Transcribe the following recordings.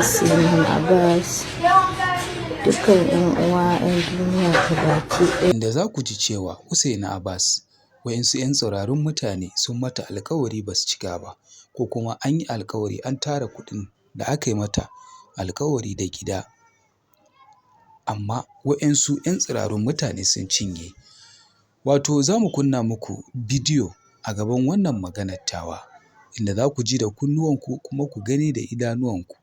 Tasirin Abbas, dukkan 'yan uwa 'yan duniya gabaki ɗaya. Inda za ku ji cewa Usaina Abbas waɗansu 'yan tsirarun mutane sun mata alƙawari ba su cika ba, ko kuma an yi alƙawari an tara kuɗin da aka yi mata alƙawari da gida, amma waɗansu 'yan tsirarun mutane sun cinye. Wato za mu kunna muku bidiyo a gaban wannan maganar tawa, inda za ku ji da kunnuwanku kuma ku gani da idanuwanku.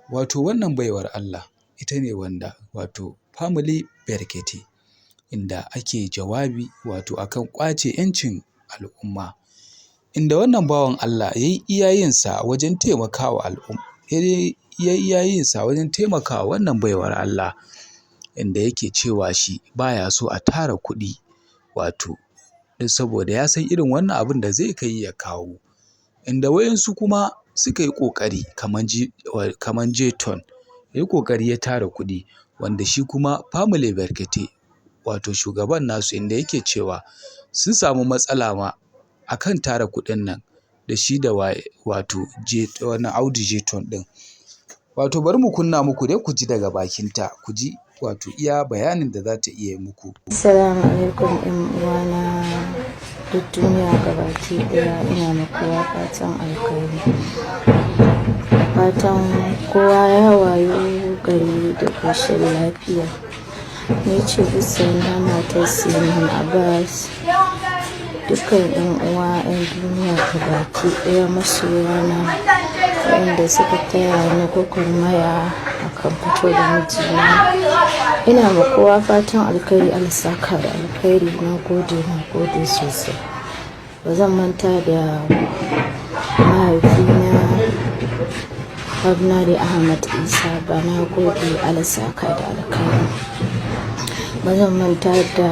Wato wannan baiwar Allah ita ne wanda wato Family Barkete, inda ake jawabi wato akan ƙwace 'yancin al'umma, inda wannan bawan Allah ya yi iyayensa wajen taimakawa al'umma, ya yi iyayensa wajen taimakawa wannan baiwar Allah, inda yake cewa shi baya so a tara kuɗi, wato don saboda ya san irin wannan abin da zai kai ya kawo. Inda waɗansu kuma suka yi ƙoƙari kamar Jeton ya yi ƙoƙari ya tara kuɗi, wanda shi kuma Family Barkete wato shugaban nasu, inda yake cewa sun samu matsala ma akan tara kuɗin nan da shi da wato wannan Audu Jeton ɗin. Wato bari mu kunna muku dai ku ji daga bakinta, ku ji wato iya bayanin da za ta iya muku. Assalamu alaikum 'yan uwana duk duniya gabaki ɗaya, ina muku fatan alkhairi. Fatan kowa ya wayo gari da ƙoshin lafiya. Ni ce Usaina matar Tasirin Abbas, dukkan 'yan uwa 'yan duniya gabaki ɗaya masoyana waɗanda suka taya ni gwagwarmaya akan fito da mijina. Ina ma kowa fatan alkhairi, Allah saka da alkhairi. Na gode sosai. Ba zan manta da mahaifina Abnari Ahmad Isa ba, na gode, Allah saka da alkhairi. Ba zan manta da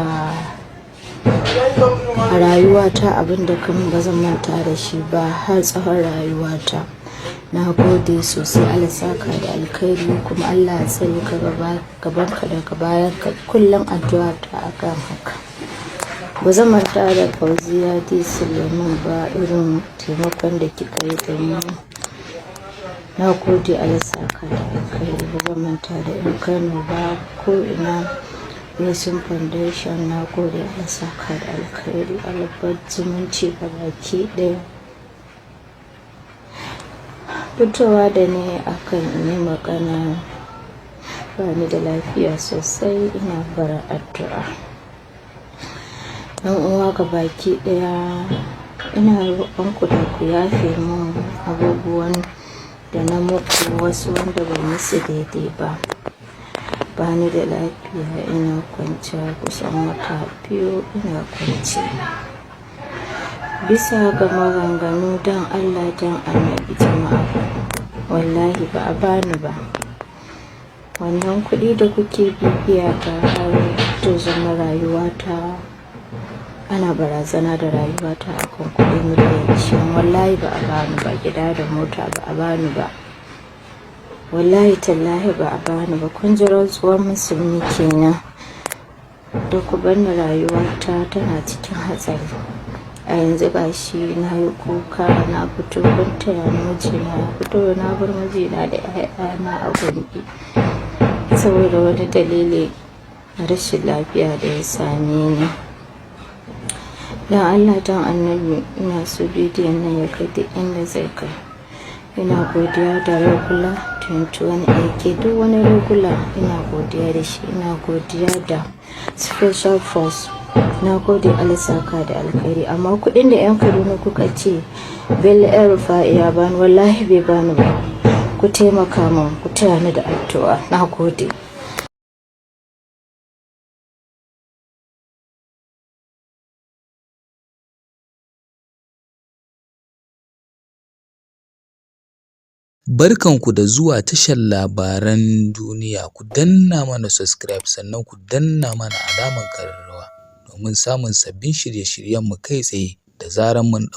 a rayuwata abinda kamin ba zan manta da shi ba har tsawon rayuwata. Na gode sosai, Allah saka da alkhairi, kuma Allah ya tsare ka gabanka daga bayanka, kullum addu'a ta akan haka. Ba zan manta da Fauziya D. Suleiman ba, irin taimakon da kika yi da mu. Na gode, Allah saka da alkhairi. Ba zan manta da 'yan Kano ba, ko ina Nisan Foundation, na gode, Allah saka da alkhairi. Allah bar zumunci gabaki ɗaya. Fitowa da ne akan yi magana, ba ni da lafiya sosai, ina bara addu'a. Yan uwa gabaki ɗaya, ina roƙonku da ku yafe min abubuwan da na muku, wasu wanda ba musu daidai ba. Ba ni da lafiya, ina kwanciya kusan wata 2 ina kwance. Bisa ga maganganu don Allah don Annabi jama'a, wallahi ba a bani ba. Wannan kuɗi da kuke bibiya ta har ta zama rayuwata, ana barazana da rayuwata akan kuɗi miliyan 20, wallahi ba a bani ba. Gida da mota ba a bani ba, wallahi tallahi ba a bani ba. Kun ji rantsuwar musulmi kenan da ku bani rayuwata tana cikin hatsari. A yanzu ga shi na yi kuka, na fito kun taya mijina, na fito na bar mijina da 'ya'yana a gunki saboda wani dalili na rashin lafiya da ya same ni. Don Allah don Annabi, ina so bidiyon nan ya kai duk inda zai kai. Ina godiya da regular 21 AK, duk wani regular ina godiya da shi. Ina godiya da special force, na gode, Allah saka da alkhairi. Amma kuɗin da 'yan Kaduna kuka ce Bello El Rufai ya bani, wallahi bai bani ba. Ku taimaka min, ku taya ni da addu'a. Na gode. Barkanku da zuwa tashar labaran duniya. Ku danna mana subscribe, sannan ku danna mana alamar ƙararrawa domin samun sabbin shirye-shiryenmu kai tsaye da zarar mun ɗaura.